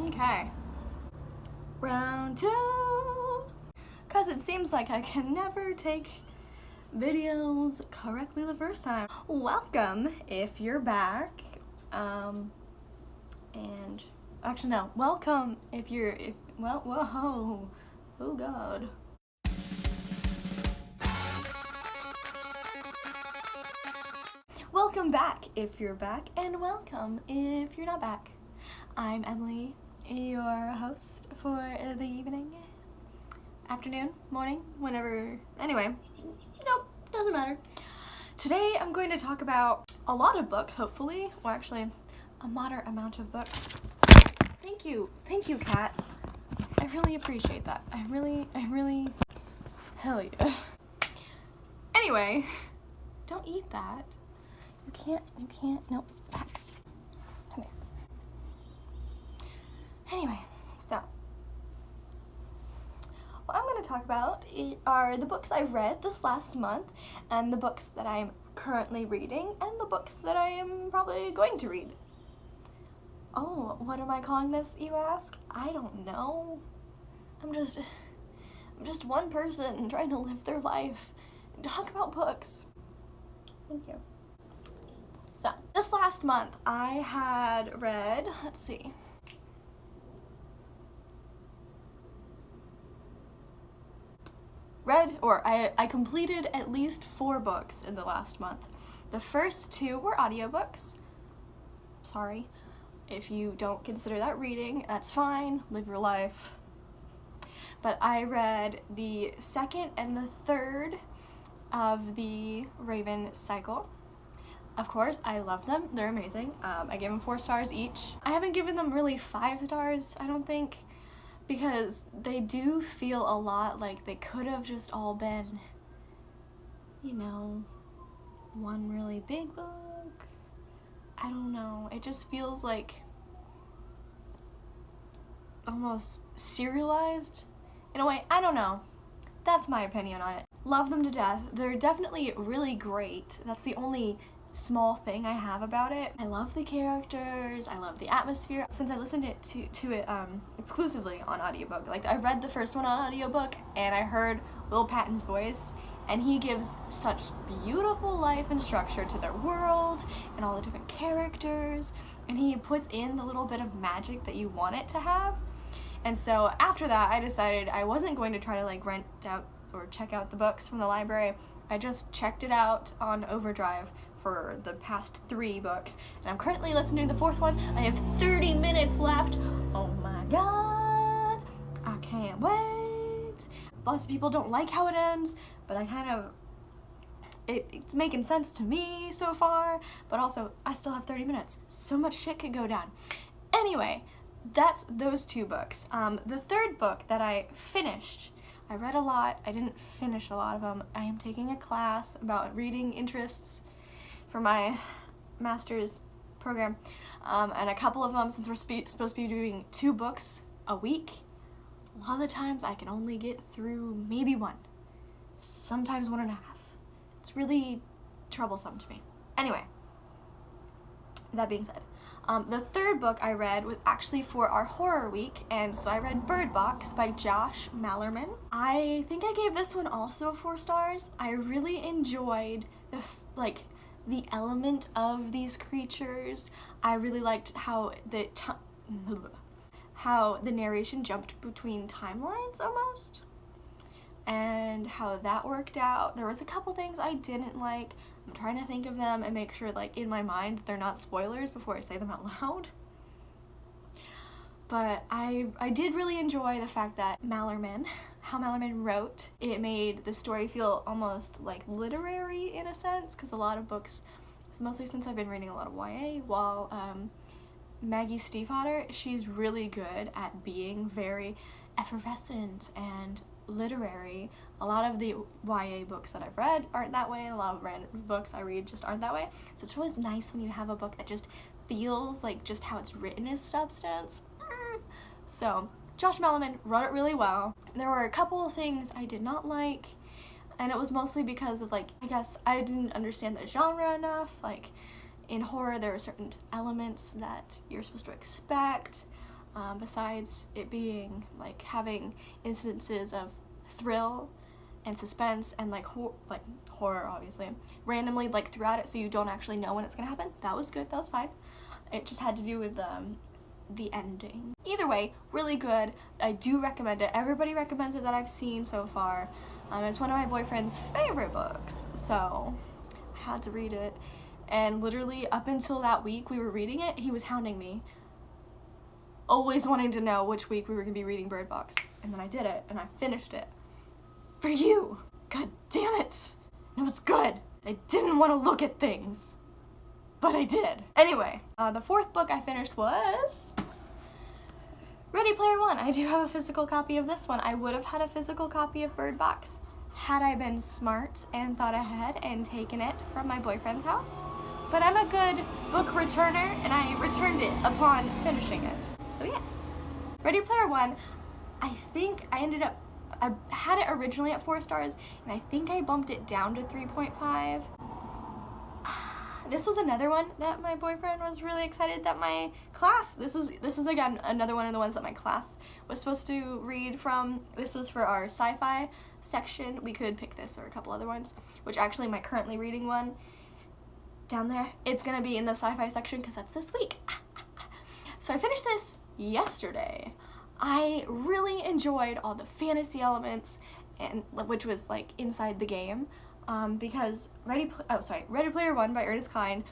Okay. Round 2. Because it seems like I can never take videos correctly the first time. Welcome if you're back. And actually no, welcome if whoa. Oh god. Welcome back if you're back, and welcome if you're not back. I'm Emily, your host for the evening, afternoon, morning, whenever, anyway, nope, doesn't matter. Today I'm going to talk about a lot of books, hopefully, or actually a moderate amount of books. Thank you, Kat. I really appreciate that. I really, hell yeah. Anyway, don't eat that. You can't, no, back. Come here. Anyway, so, what I'm going to talk about are the books I read this last month, and the books that I'm currently reading, and the books that I am probably going to read. Oh, what am I calling this, you ask? I don't know. I'm just one person trying to live their life and talk about books. Thank you. So, this last month I had read, let's see. I completed at least 4 books in the last month. The first 2 were audiobooks. Sorry. If you don't consider that reading, that's fine. Live your life. But I read the 2nd and the 3rd of the Raven cycle. Of course, I love them. They're amazing. I gave them 4 stars each. I haven't given them really 5 stars, I don't think, because they do feel a lot like they could have just all been, you know, one really big book. I don't know. It just feels like almost serialized in a way. I don't know. That's my opinion on it. Love them to death. They're definitely really great. That's the only small thing I have about it. I love the characters, I love the atmosphere. Since I listened to it exclusively on audiobook, like I read the first one on audiobook and I heard Will Patton's voice, and he gives such beautiful life and structure to their world and all the different characters, and he puts in the little bit of magic that you want it to have. And so after that I decided I wasn't going to try to like rent out or check out the books from the library. I just checked it out on Overdrive for the past 3 books, and I'm currently listening to the 4th one. I have 30 minutes left. Oh my god, I can't wait. Lots of people don't like how it ends, but I kind of, it's making sense to me so far, but also I still have 30 minutes. So much shit could go down. Anyway, that's those 2 books. The 3rd book that I finished, I read a lot. I didn't finish a lot of them. I am taking a class about reading interests for my master's program, and a couple of them, since we're supposed to be doing 2 books a week, a lot of the times I can only get through maybe 1, sometimes 1.5. It's really troublesome to me. Anyway, that being said, the 3rd book I read was actually for our horror week, and so I read Bird Box by Josh Malerman. I think I gave this one also 4 stars. I really enjoyed the element of these creatures. I really liked how the narration jumped between timelines almost, and how that worked out. There was a couple things I didn't like. I'm trying to think of them and make sure, like, in my mind that they're not spoilers before I say them out loud. But I did really enjoy the fact that how Malerman wrote. It made the story feel almost like literary in a sense, because a lot of books, mostly since I've been reading a lot of YA, while Maggie Stiefvater, she's really good at being very effervescent and literary. A lot of the YA books that I've read aren't that way, and a lot of random books I read just aren't that way. So it's really nice when you have a book that just feels like just how it's written is substance. So Josh Malerman wrote it really well. There were a couple of things I did not like, and it was mostly because of, like, I guess I didn't understand the genre enough. Like, in horror there are certain elements that you're supposed to expect, besides it being like having instances of thrill and suspense and like horror, obviously, randomly like throughout it, so you don't actually know when it's gonna happen. That was good, that was fine. It just had to do with the ending. Either way, really good. I do recommend it. Everybody recommends it that I've seen so far. It's one of my boyfriend's favorite books, so I had to read it. And literally up until that week we were reading it, he was hounding me, always wanting to know which week we were gonna be reading Bird Box. And then I did it, and I finished it. For you! God damn it! It was good! I didn't want to look at things, but I did. Anyway, the fourth book I finished was Ready Player One. I do have a physical copy of this one. I would have had a physical copy of Bird Box had I been smart and thought ahead and taken it from my boyfriend's house. But I'm a good book returner, and I returned it upon finishing it. So yeah, Ready Player One, I think I had it originally at 4 stars, and I think I bumped it down to 3.5. This was another one that my boyfriend was really excited that my class, this is again another one of the ones that my class was supposed to read from. This was for our sci-fi section. We could pick this or a couple other ones, which actually my currently reading one down there, it's gonna be in the sci-fi section because that's this week. So I finished this yesterday. I really enjoyed all the fantasy elements, and which was like inside the game, because Ready Player One by Ernest Cline,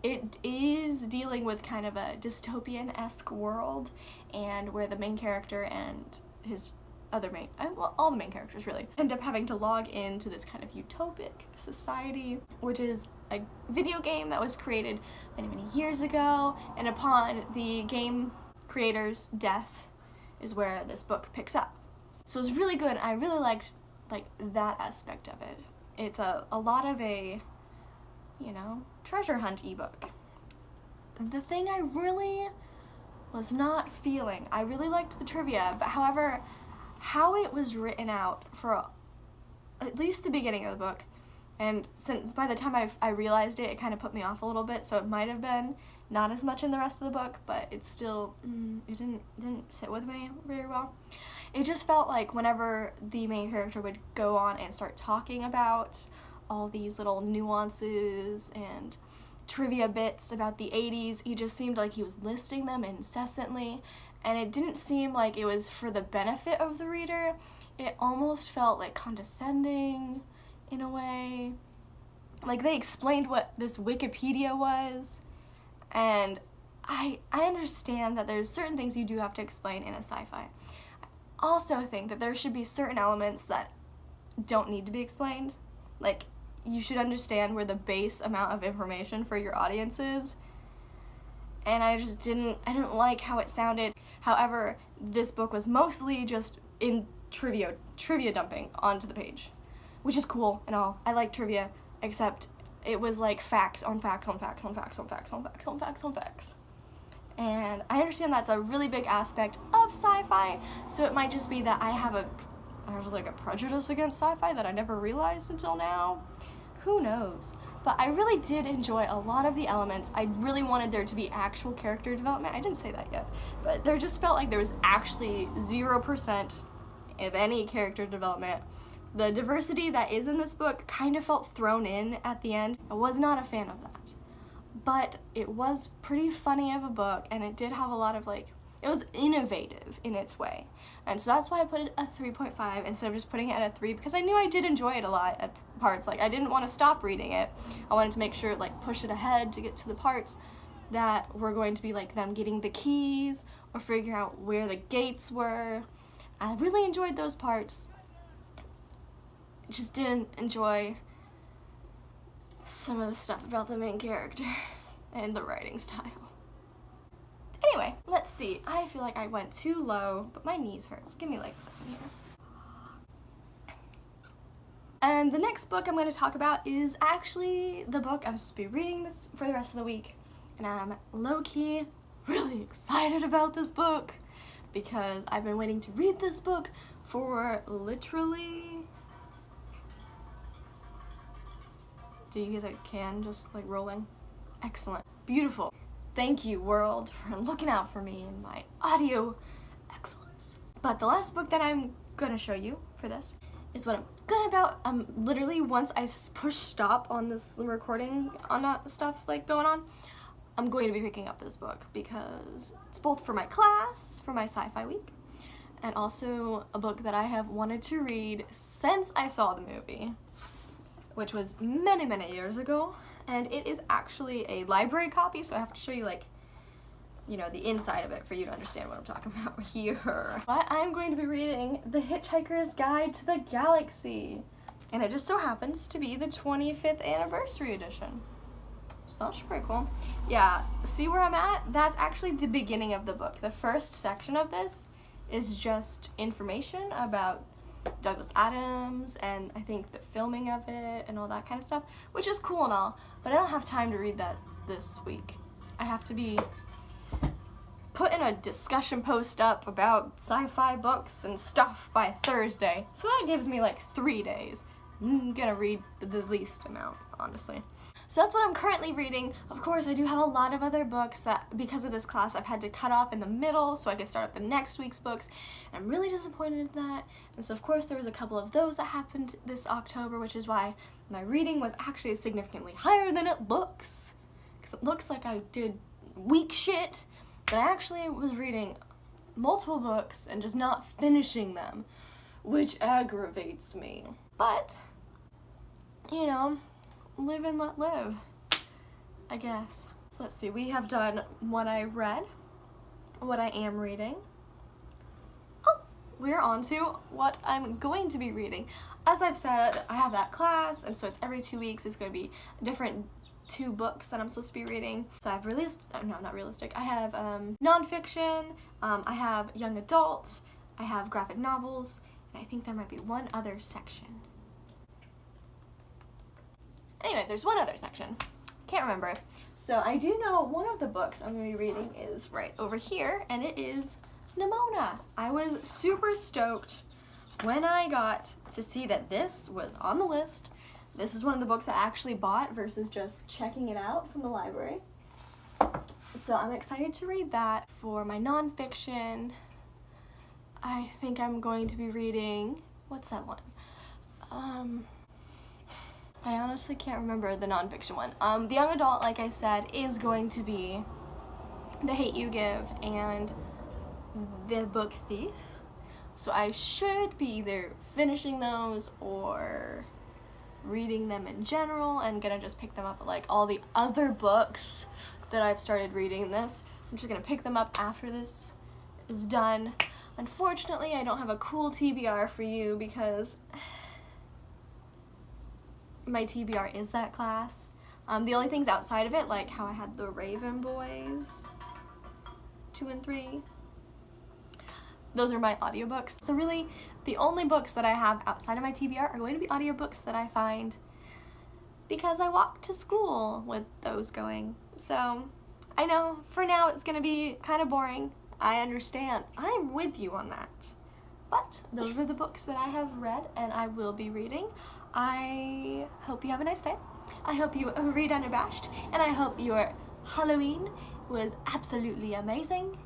it is dealing with kind of a dystopian-esque world, and where the main character and his other all the main characters really end up having to log into this kind of utopic society, which is a video game that was created many, many years ago, and upon the game creator's death is where this book picks up. So it was really good. I really liked like that aspect of it. It's a lot of a, treasure hunt ebook. The thing I really was not feeling, I really liked the trivia, but however, how it was written out for at least the beginning of the book, and by the time I realized it, it kind of put me off a little bit, so it might have been not as much in the rest of the book, but it still, it didn't sit with me very well. It just felt like whenever the main character would go on and start talking about all these little nuances and trivia bits about the 80s, he just seemed like he was listing them incessantly, and it didn't seem like it was for the benefit of the reader. It almost felt like condescending in a way. Like they explained what this Wikipedia was, and I understand that there's certain things you do have to explain in a sci-fi. I also think that there should be certain elements that don't need to be explained. Like, you should understand where the base amount of information for your audience is, and I didn't like how it sounded. However, this book was mostly just in trivia dumping onto the page, which is cool and all. I like trivia, except it was like facts on facts on facts on facts on facts on facts on facts on facts. And I understand that's a really big aspect of sci-fi, so it might just be that I have a prejudice against sci-fi that I never realized until now. Who knows? But I really did enjoy a lot of the elements. I really wanted there to be actual character development. I didn't say that yet, but there just felt like there was actually 0% of any character development. The diversity that is in this book kind of felt thrown in at the end. I was not a fan of that. But it was pretty funny of a book, and it did have a lot of it was innovative in its way. And so that's why I put it at 3.5 instead of just putting it at a 3, because I knew I did enjoy it a lot at parts. Like, I didn't want to stop reading it. I wanted to make sure, push it ahead to get to the parts that were going to be them getting the keys or figuring out where the gates were. I really enjoyed those parts. Just didn't enjoy some of the stuff about the main character and the writing style. Anyway, let's see. I feel like I went too low, but my knees hurt, so give me a second here. And the next book I'm going to talk about is actually the book I'm supposed to be reading this for the rest of the week. And I'm low-key really excited about this book because I've been waiting to read this book for literally... Do you hear the can just rolling? Excellent. Beautiful. Thank you, world, for looking out for me and my audio excellence. But the last book that I'm gonna show you for this is what I'm gonna about. Literally, once I push stop on this recording on that stuff like going on, I'm going to be picking up this book because it's both for my class, for my sci-fi week, and also a book that I have wanted to read since I saw the movie, which was many, many years ago. And it is actually a library copy, so I have to show you, like, you know, the inside of it for you to understand what I'm talking about here. But I'm going to be reading The Hitchhiker's Guide to the Galaxy. And it just so happens to be the 25th anniversary edition. So that's pretty cool. Yeah, see where I'm at? That's actually the beginning of the book. The first section of this is just information about Douglas Adams and I think the filming of it and all that kind of stuff, which is cool and all, but I don't have time to read that this week. I have to be putting a discussion post up about sci-fi books and stuff by Thursday, so that gives me like 3 days. I'm gonna read the least amount, honestly. So that's what I'm currently reading. Of course, I do have a lot of other books that, because of this class, I've had to cut off in the middle so I could start up the next week's books. And I'm really disappointed in that. And so, of course, there was a couple of those that happened this October, which is why my reading was actually significantly higher than it looks. Because it looks like I did weak shit, but I actually was reading multiple books and just not finishing them, which aggravates me. But, you know, live and let live, I guess. So let's see, we have done what I read, what I am reading. Oh, we're on to what I'm going to be reading. As I've said, I have that class, and so it's every 2 weeks. It's going to be different 2 books that I'm supposed to be reading. So I have not realistic. I have nonfiction, I have young adult, I have graphic novels, and I think there might be one other section. Anyway, there's one other section. Can't remember. So I do know one of the books I'm going to be reading is right over here, and it is Nimona. I was super stoked when I got to see that this was on the list. This is one of the books I actually bought versus just checking it out from the library. So I'm excited to read that. For my nonfiction, I think I'm going to be reading, what's that one? I honestly can't remember the nonfiction one. The young adult, like I said, is going to be The Hate You Give and the book Thief. So I should be either finishing those or reading them in general and gonna just pick them up like all the other books that I've started reading this. I'm just gonna pick them up after this is done. Unfortunately, I don't have a cool TBR for you because my TBR is that class. The only things outside of it, like how I had the Raven Boys 2 and 3, those are my audiobooks. So really, the only books that I have outside of my TBR are going to be audiobooks that I find because I walk to school with those going. So I know for now it's going to be kind of boring. I understand. I'm with you on that. But those are the books that I have read and I will be reading. I hope you have a nice day. I hope you read unabashed, and I hope your Halloween was absolutely amazing.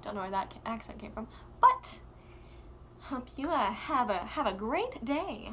Don't know where that accent came from, but hope you have a great day.